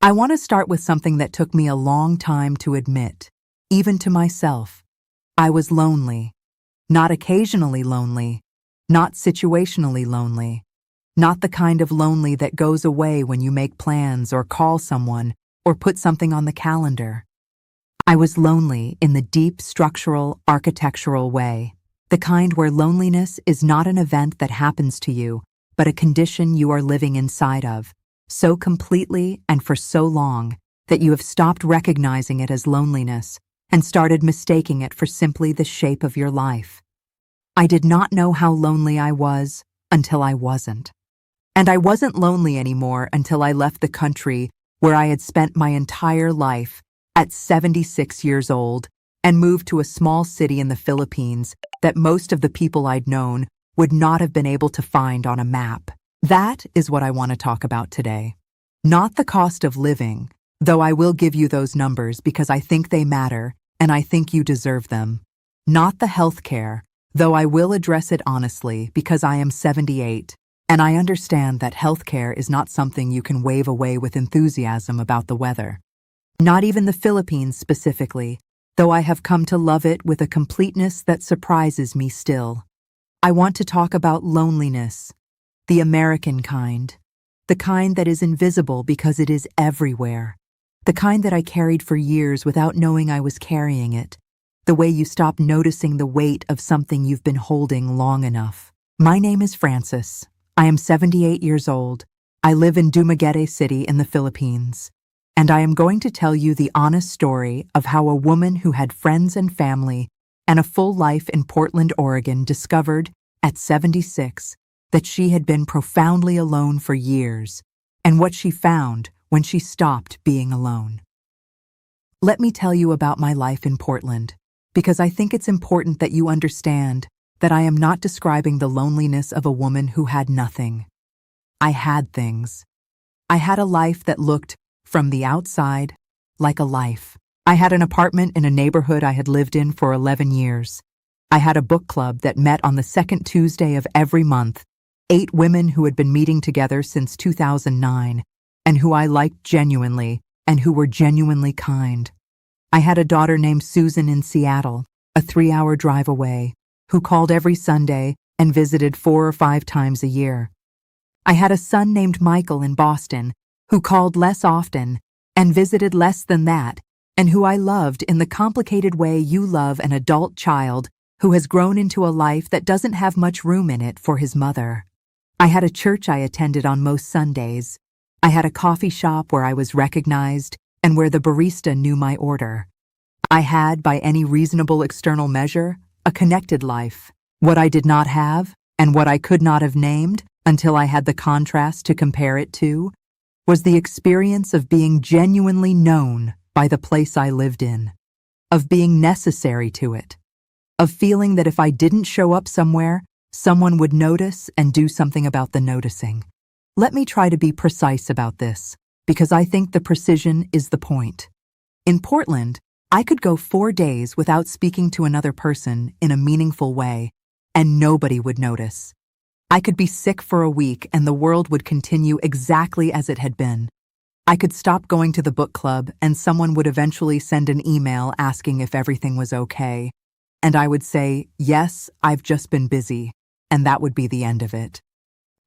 I want to start with something that took me a long time to admit, even to myself. I was lonely. Not occasionally lonely. Not situationally lonely. Not the kind of lonely that goes away when you make plans or call someone or put something on the calendar. I was lonely in the deep structural, architectural way, the kind where loneliness is not an event that happens to you, but a condition you are living inside of, so completely and for so long that you have stopped recognizing it as loneliness and started mistaking it for simply the shape of your life. I did not know how lonely I was until I wasn't. And I wasn't lonely anymore until I left the country where I had spent my entire life at 76 years old and moved to a small city in the Philippines that most of the people I'd known would not have been able to find on a map. That is what I want to talk about today. Not the cost of living, though I will give you those numbers because I think they matter and I think you deserve them. Not the health care, though I will address it honestly because I am 78, and I understand that healthcare is not something you can wave away with enthusiasm about the weather. Not even the Philippines specifically, though I have come to love it with a completeness that surprises me still. I want to talk about loneliness, the American kind, the kind that is invisible because it is everywhere, the kind that I carried for years without knowing I was carrying it, the way you stop noticing the weight of something you've been holding long enough. My name is Frances. I am 78 years old. I live in Dumaguete City in the Philippines. And I am going to tell you the honest story of how a woman who had friends and family and a full life in Portland, Oregon discovered, at 76, that she had been profoundly alone for years, and what she found when she stopped being alone. Let me tell you about my life in Portland, because I think it's important that you understand that I am not describing the loneliness of a woman who had nothing. I had things. I had a life that looked, from the outside, like a life. I had an apartment in a neighborhood I had lived in for 11 years. I had a book club that met on the second Tuesday of every month, 8 women who had been meeting together since 2009, and who I liked genuinely, and who were genuinely kind. I had a daughter named Susan in Seattle, a 3-hour drive away, who called every Sunday and visited 4 or 5 times a year. I had a son named Michael in Boston, who called less often and visited less than that, and who I loved in the complicated way you love an adult child who has grown into a life that doesn't have much room in it for his mother. I had a church I attended on most Sundays. I had a coffee shop where I was recognized and where the barista knew my order. I had, by any reasonable external measure, a connected life. What I did not have, and what I could not have named until I had the contrast to compare it to, was the experience of being genuinely known by the place I lived in, of being necessary to it, of feeling that if I didn't show up somewhere, someone would notice and do something about the noticing. Let me try to be precise about this, because I think the precision is the point. In Portland, I could go 4 days without speaking to another person in a meaningful way, and nobody would notice. I could be sick for a week and the world would continue exactly as it had been. I could stop going to the book club and someone would eventually send an email asking if everything was okay. And I would say, yes, I've just been busy, and that would be the end of it.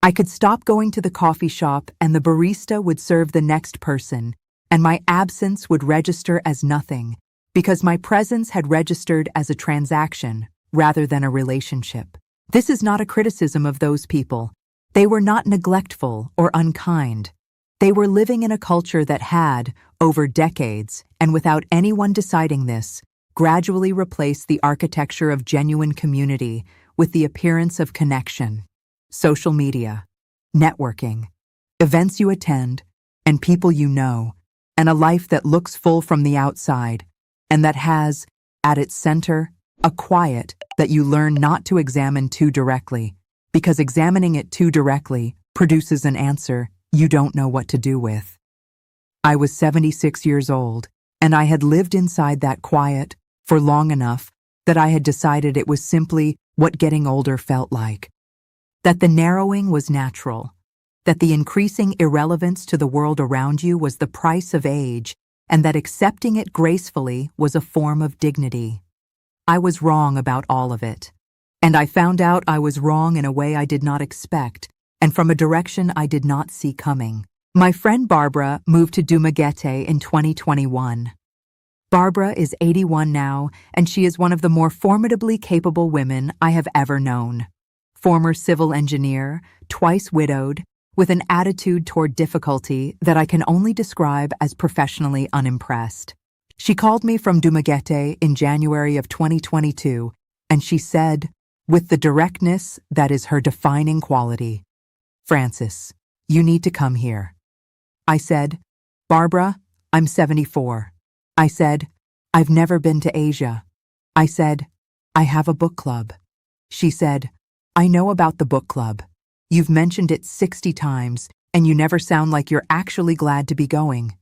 I could stop going to the coffee shop and the barista would serve the next person, and my absence would register as nothing, because my presence had registered as a transaction rather than a relationship. This is not a criticism of those people. They were not neglectful or unkind. They were living in a culture that had, over decades, and without anyone deciding this, gradually replaced the architecture of genuine community with the appearance of connection, social media, networking, events you attend, and people you know, and a life that looks full from the outside, and that has, at its center, a quiet that you learn not to examine too directly, because examining it too directly produces an answer you don't know what to do with. I was 76 years old, and I had lived inside that quiet for long enough that I had decided it was simply what getting older felt like. That the narrowing was natural, that the increasing irrelevance to the world around you was the price of age, and that accepting it gracefully was a form of dignity. I was wrong about all of it. And I found out I was wrong in a way I did not expect, and from a direction I did not see coming. My friend Barbara moved to Dumaguete in 2021. Barbara is 81 now, and she is one of the more formidably capable women I have ever known. Former civil engineer, twice widowed, with an attitude toward difficulty that I can only describe as professionally unimpressed. She called me from Dumaguete in January of 2022, and she said, with the directness that is her defining quality, "Francis, you need to come here." I said, "Barbara, I'm 74. I said, "I've never been to Asia." I said, "I have a book club." She said, "I know about the book club. You've mentioned it 60 times, and you never sound like you're actually glad to be going.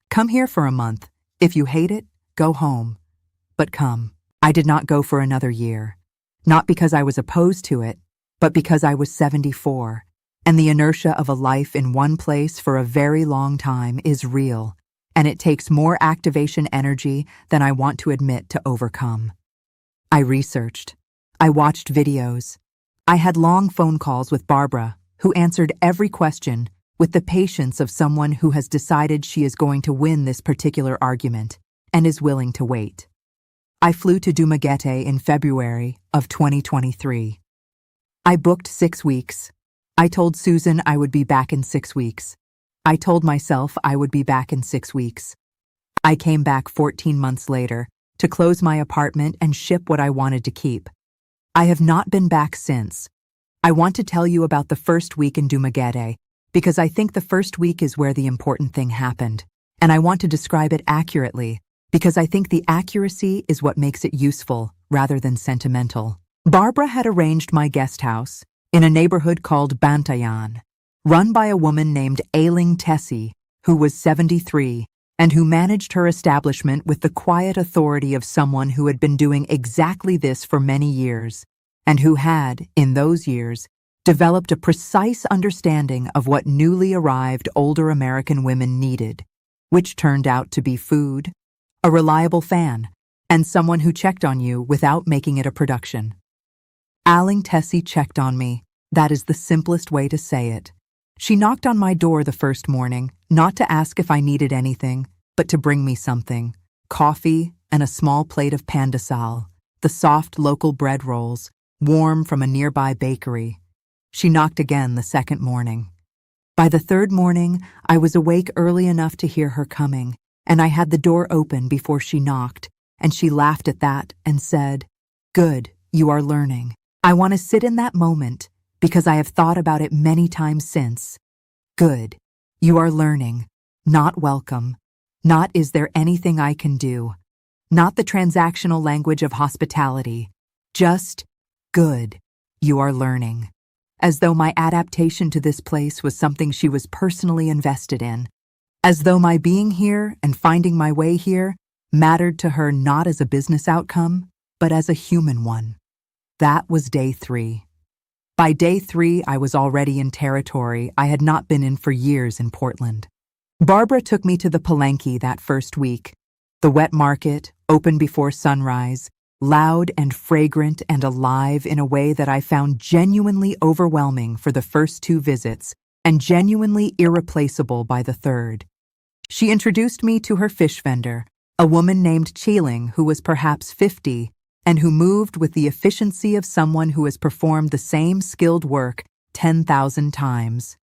Come here for a month. If you hate it, go home. But come." I did not go for another year. Not because I was opposed to it, but because I was 74, and the inertia of a life in one place for a very long time is real, and it takes more activation energy than I want to admit to overcome. I researched. I watched videos. I had long phone calls with Barbara, who answered every question with the patience of someone who has decided she is going to win this particular argument and is willing to wait. I flew to Dumaguete in February of 2023. I booked 6 weeks. I told Susan I would be back in 6 weeks. I told myself I would be back in 6 weeks. I came back 14 months later to close my apartment and ship what I wanted to keep. I have not been back since. I want to tell you about the first week in Dumaguete because I think the first week is where the important thing happened, and I want to describe it accurately because I think the accuracy is what makes it useful rather than sentimental. Barbara had arranged my guest house in a neighborhood called Bantayan, run by a woman named Ailing Tessie, who was 73, and who managed her establishment with the quiet authority of someone who had been doing exactly this for many years, and who had, in those years, developed a precise understanding of what newly arrived older American women needed, which turned out to be food, a reliable fan, and someone who checked on you without making it a production. Ailing Tessie checked on me. That is the simplest way to say it. She knocked on my door the first morning, not to ask if I needed anything, but to bring me something: coffee and a small plate of pandesal, the soft local bread rolls, warm from a nearby bakery. She knocked again the second morning. By the third morning, I was awake early enough to hear her coming, and I had the door open before she knocked, and she laughed at that and said, "Good, you are learning." I want to sit in that moment because I have thought about it many times since. Good, you are learning, not welcome, not is there anything I can do, not the transactional language of hospitality, just good, you are learning. As though my adaptation to this place was something she was personally invested in. As though my being here and finding my way here mattered to her not as a business outcome, but as a human one. That was day 3. By day 3, I was already in territory I had not been in for years in Portland. Barbara took me to the Palenque that first week. The wet market, open before sunrise, loud and fragrant and alive in a way that I found genuinely overwhelming for the first 2 visits and genuinely irreplaceable by the third. She introduced me to her fish vendor, a woman named Chiling who was perhaps 50 and who moved with the efficiency of someone who has performed the same skilled work 10,000 times.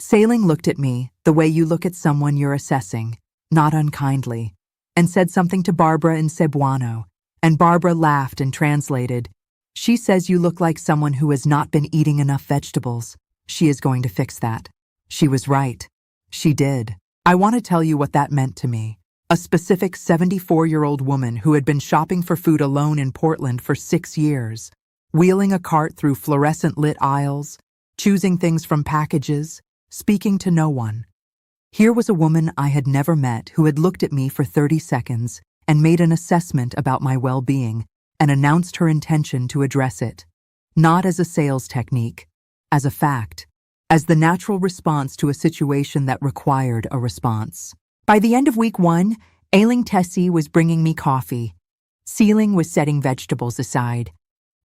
Chiling looked at me the way you look at someone you're assessing, not unkindly, and said something to Barbara in Cebuano, and Barbara laughed and translated, "She says you look like someone who has not been eating enough vegetables. She is going to fix that." She was right. She did. I want to tell you what that meant to me. A specific 74-year-old woman who had been shopping for food alone in Portland for 6 years, wheeling a cart through fluorescent-lit aisles, choosing things from packages, speaking to no one. Here was a woman I had never met who had looked at me for 30 seconds and made an assessment about my well-being and announced her intention to address it, not as a sales technique, as a fact. as the natural response to a situation that required a response. By the end of week 1, ailing Tessie was bringing me coffee. Ceiling was setting vegetables aside.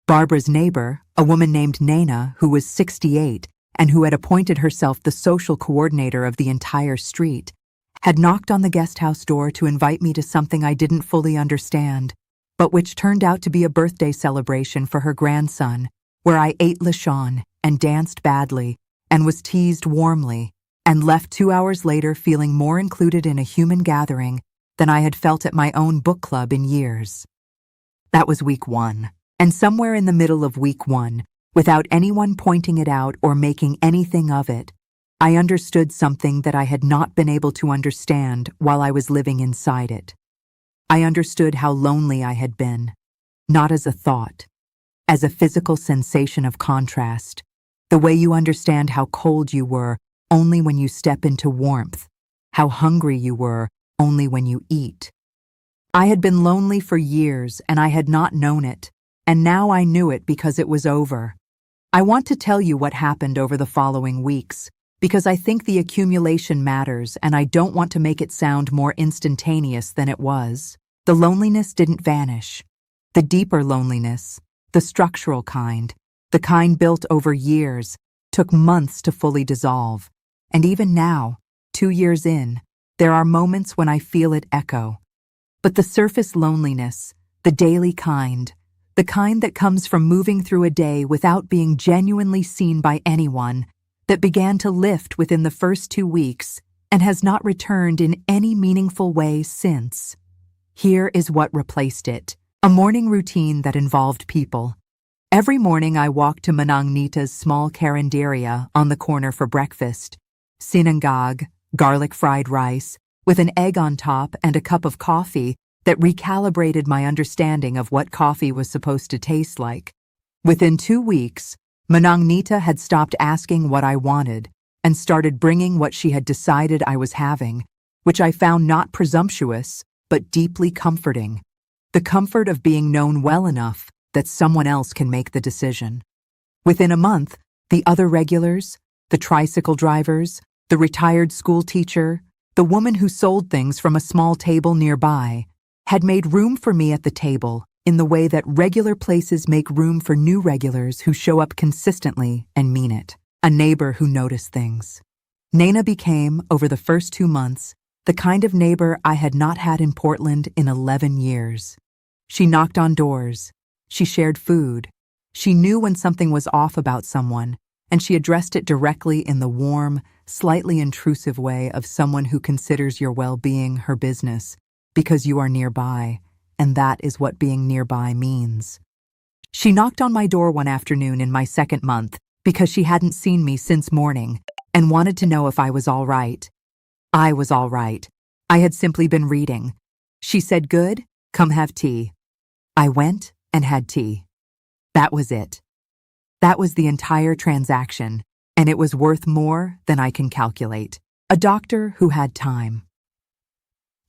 Barbara's neighbor, a woman named Nana, who was 68 and who had appointed herself the social coordinator of the entire street, had knocked on the guest house door to invite me to something I didn't fully understand, but which turned out to be a birthday celebration for her grandson, where I ate lechon and danced badly and was teased warmly, and left 2 hours later feeling more included in a human gathering than I had felt at my own book club in years. That was week 1, and somewhere in the middle of week 1, without anyone pointing it out or making anything of it, I understood something that I had not been able to understand while I was living inside it. I understood how lonely I had been, not as a thought, as a physical sensation of contrast, the way you understand how cold you were only when you step into warmth, how hungry you were only when you eat. I had been lonely for years and I had not known it, and now I knew it because it was over. I want to tell you what happened over the following weeks, because I think the accumulation matters and I don't want to make it sound more instantaneous than it was. The loneliness didn't vanish. The deeper loneliness, the structural kind, the kind built over years, took months to fully dissolve. And even now, 2 years in, there are moments when I feel it echo. But the surface loneliness, the daily kind, the kind that comes from moving through a day without being genuinely seen by anyone, that began to lift within the first 2 weeks and has not returned in any meaningful way since. Here is what replaced it: a morning routine that involved people. Every morning I walked to Manang Nita's small carinderia on the corner for breakfast. Sinangag, garlic fried rice, with an egg on top and a cup of coffee that recalibrated my understanding of what coffee was supposed to taste like. Within 2 weeks, Manang Nita had stopped asking what I wanted and started bringing what she had decided I was having, which I found not presumptuous, but deeply comforting. The comfort of being known well enough that someone else can make the decision. Within a month, the other regulars, the tricycle drivers, the retired school teacher, the woman who sold things from a small table nearby, had made room for me at the table in the way that regular places make room for new regulars who show up consistently and mean it. A neighbor who noticed things. Nana became, over the first 2 months, the kind of neighbor I had not had in Portland in 11 years. She knocked on doors. She shared food. She knew when something was off about someone, and she addressed it directly in the warm, slightly intrusive way of someone who considers your well-being her business, because you are nearby, and that is what being nearby means. She knocked on my door one afternoon in my 2nd month because she hadn't seen me since morning and wanted to know if I was all right. I was all right. I had simply been reading. She said, "Good, come have tea." I went and had tea. That was it. That was the entire transaction, and it was worth more than I can calculate. A doctor who had time.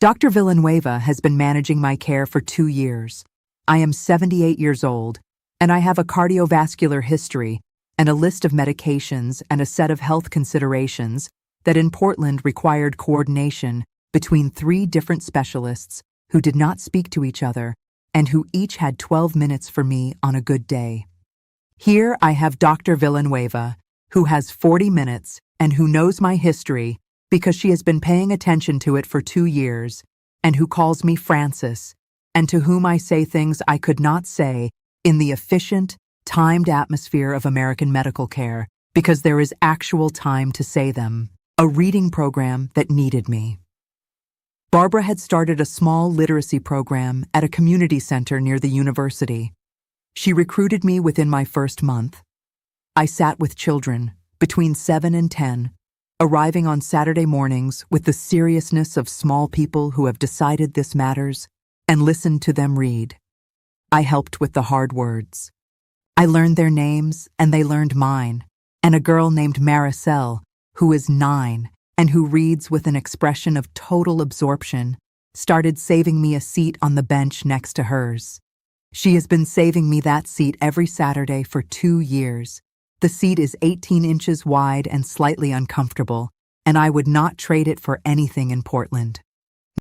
Dr. Villanueva has been managing my care for 2 years. I am 78 years old, and I have a cardiovascular history and a list of medications and a set of health considerations that in Portland required coordination between 3 different specialists who did not speak to each other and who each had 12 minutes for me on a good day. Here I have Dr. Villanueva, who has 40 minutes and who knows my history because she has been paying attention to it for 2 years, and who calls me Francis, and to whom I say things I could not say in the efficient, timed atmosphere of American medical care, because there is actual time to say them. A reading program that needed me. Barbara had started a small literacy program at a community center near the university. She recruited me within my 1st month. I sat with children, between 7 and 10, arriving on Saturday mornings with the seriousness of small people who have decided this matters, and listened to them read. I helped with the hard words. I learned their names, and they learned mine, and a girl named Maricel, who is 9 and who reads with an expression of total absorption, started saving me a seat on the bench next to hers. She has been saving me that seat every Saturday for 2 years, The seat is 18 inches wide and slightly uncomfortable, and I would not trade it for anything in Portland.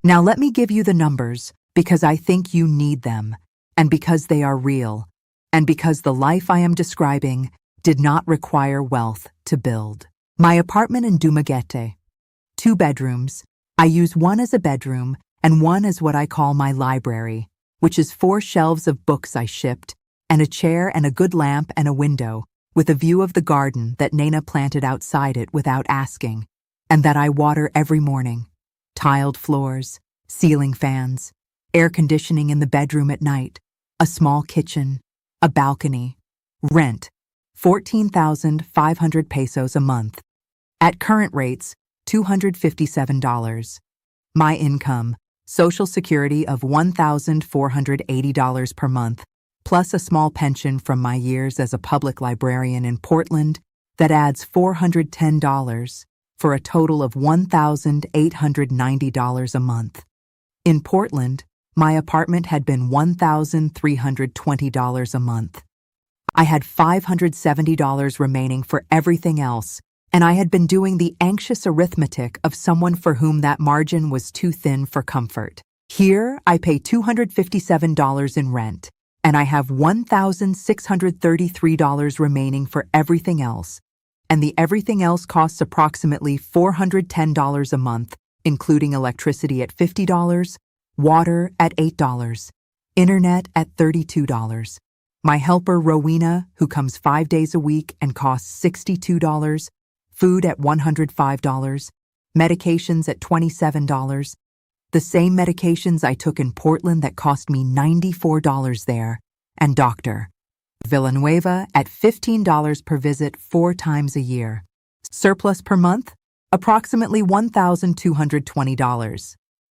Now let me give you the numbers, because I think you need them, and because they are real, and because the life I am describing did not require wealth to build. My apartment in Dumaguete. 2 bedrooms. I use one as a bedroom and one as what I call my library, which is 4 shelves of books I shipped, and a chair and a good lamp and a window, with a view of the garden that Nana planted outside it without asking, and that I water every morning. Tiled floors, ceiling fans, air conditioning in the bedroom at night, a small kitchen, a balcony. Rent, 14,500 pesos a month. At current rates, $257. My income, Social Security of $1,480 per month, plus a small pension from my years as a public librarian in Portland that adds $410 for a total of $1,890 a month. In Portland, my apartment had been $1,320 a month. I had $570 remaining for everything else, and I had been doing the anxious arithmetic of someone for whom that margin was too thin for comfort. Here, I pay $257 in rent, and I have $1,633 remaining for everything else, and the everything else costs approximately $410 a month, including electricity at $50, water at $8, internet at $32. My helper Rowena, who comes 5 days a week and costs $62, food at $105, medications at $27, the same medications I took in Portland that cost me $94 there, and Dr. Villanueva at $15 per visit 4 times a year. Surplus per month? Approximately $1,220.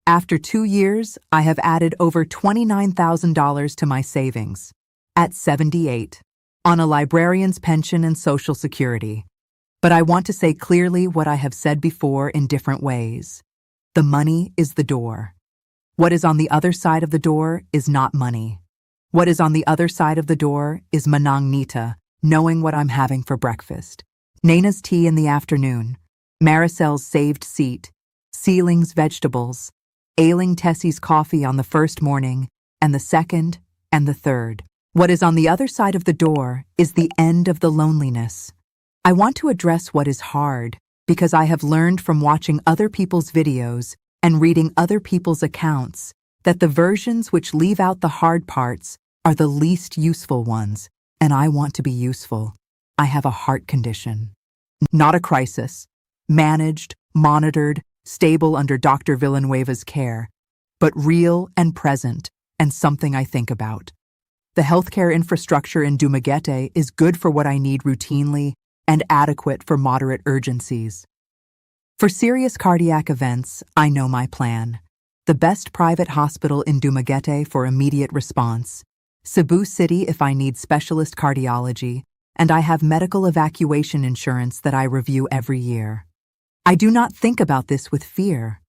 After 2 years, I have added over $29,000 to my savings. At 78, on a librarian's pension and Social Security. But I want to say clearly what I have said before in different ways. The money is the door. What is on the other side of the door is not money. What is on the other side of the door is Manang Nita, knowing what I'm having for breakfast. Nana's tea in the afternoon, Maricel's saved seat, Ceiling's vegetables, Ailing Tessie's coffee on the first morning, and the second, and the third. What is on the other side of the door is the end of the loneliness. I want to address what is hard because I have learned from watching other people's videos and reading other people's accounts that the versions which leave out the hard parts are the least useful ones, and I want to be useful. I have a heart condition. Not a crisis, managed, monitored, stable under Dr. Villanueva's care, but real and present and something I think about. The healthcare infrastructure in Dumaguete is good for what I need routinely and adequate for moderate urgencies. For serious cardiac events, I know my plan. The best private hospital in Dumaguete for immediate response, CEBU City if I need specialist cardiology, and I have medical evacuation insurance that I review every year. I do not think about this with fear.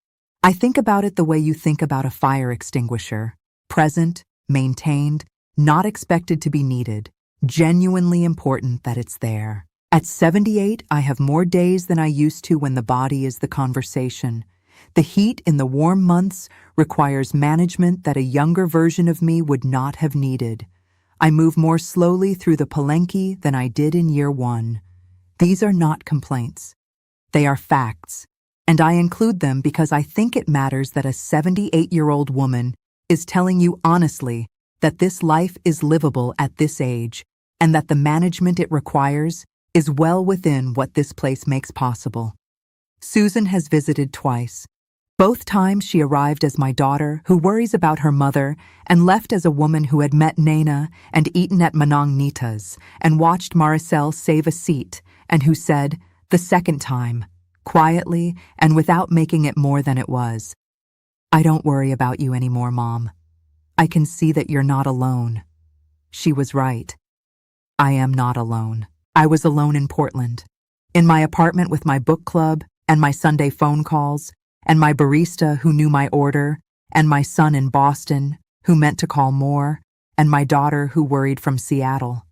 I think about it the way you think about a fire extinguisher, present, maintained, not expected to be needed, genuinely important that it's there. At 78, I have more days than I used to when the body is the conversation. The heat in the warm months requires management that a younger version of me would not have needed. I move more slowly through the palenque than I did in year 1. These are not complaints. They are facts, and I include them because I think it matters that a 78-year-old woman is telling you honestly that this life is livable at this age and that the management it requires is well within what this place makes possible. Susan has visited twice. Both times she arrived as my daughter who worries about her mother and left as a woman who had met Nana and eaten at Manang Nita's and watched Maricel save a seat and who said, the second time, quietly and without making it more than it was, I don't worry about you anymore, Mom. I can see that you're not alone. She was right. I am not alone. I was alone in Portland, in my apartment with my book club and my Sunday phone calls, and my barista who knew my order, and my son in Boston who meant to call more, and my daughter who worried from Seattle.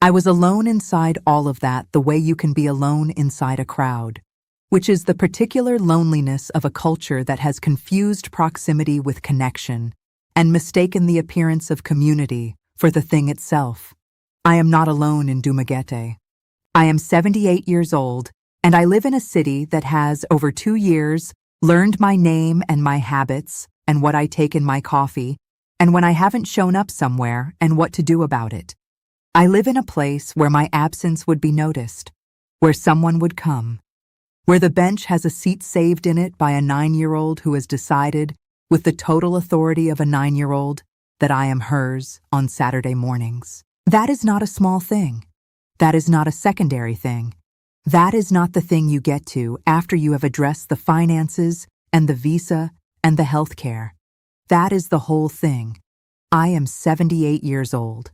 I was alone inside all of that the way you can be alone inside a crowd, which is the particular loneliness of a culture that has confused proximity with connection and mistaken the appearance of community for the thing itself. I am not alone in Dumaguete. I am 78 years old, and I live in a city that has, over 2 years, learned my name and my habits and what I take in my coffee, and when I haven't shown up somewhere and what to do about it. I live in a place where my absence would be noticed, where someone would come, where the bench has a seat saved in it by a 9-year-old who has decided, with the total authority of a 9-year-old, that I am hers on Saturday mornings. That is not a small thing. That is not a secondary thing. That is not the thing you get to after you have addressed the finances and the visa and the health care. That is the whole thing. I am 78 years old.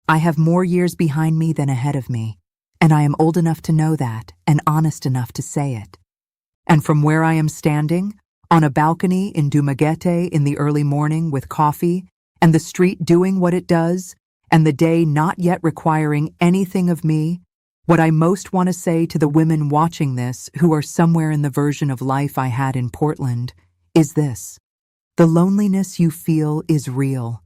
I have more years behind me than ahead of me, and I am old enough to know that and honest enough to say it. And from where I am standing, on a balcony in Dumaguete in the early morning with coffee, and the street doing what it does, and the day not yet requiring anything of me, what I most want to say to the women watching this who are somewhere in the version of life I had in Portland is this: the loneliness you feel is real.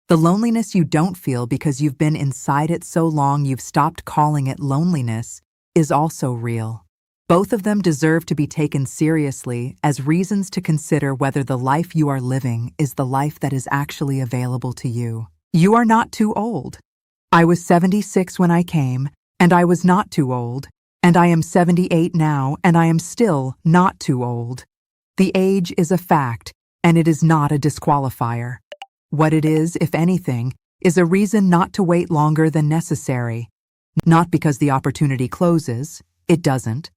The loneliness you don't feel because you've been inside it so long you've stopped calling it loneliness is also real. Both of them deserve to be taken seriously as reasons to consider whether the life you are living is the life that is actually available to you. You are not too old. I was 76 when I came, and I was not too old, and I am 78 now, and I am still not too old. The age is a fact, and it is not a disqualifier. What it is, if anything, is a reason not to wait longer than necessary. Not because the opportunity closes, it doesn't,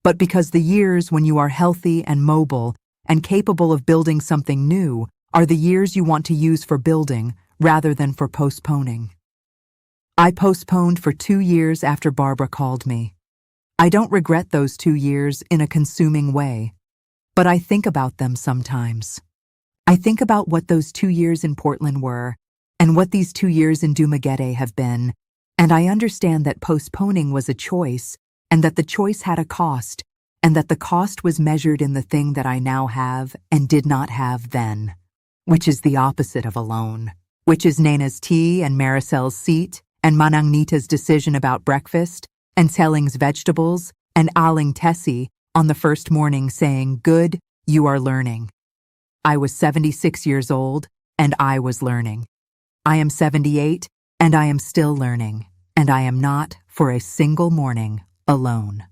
but because the years when you are healthy and mobile and capable of building something new are the years you want to use for building rather than for postponing. I postponed for 2 years after Barbara called me. I don't regret those 2 years in a consuming way, but I think about them sometimes. I think about what those 2 years in Portland were and what these 2 years in Dumaguete have been, and I understand that postponing was a choice and that the choice had a cost, and that the cost was measured in the thing that I now have and did not have then, which is the opposite of alone, which is Nana's tea and Maricel's seat and Manang Nita's decision about breakfast and Telling's vegetables and Aling Tessie on the first morning saying, "Good, you are learning." I was 76 years old and I was learning. I am 78 and I am still learning, and I am not, for a single morning, alone.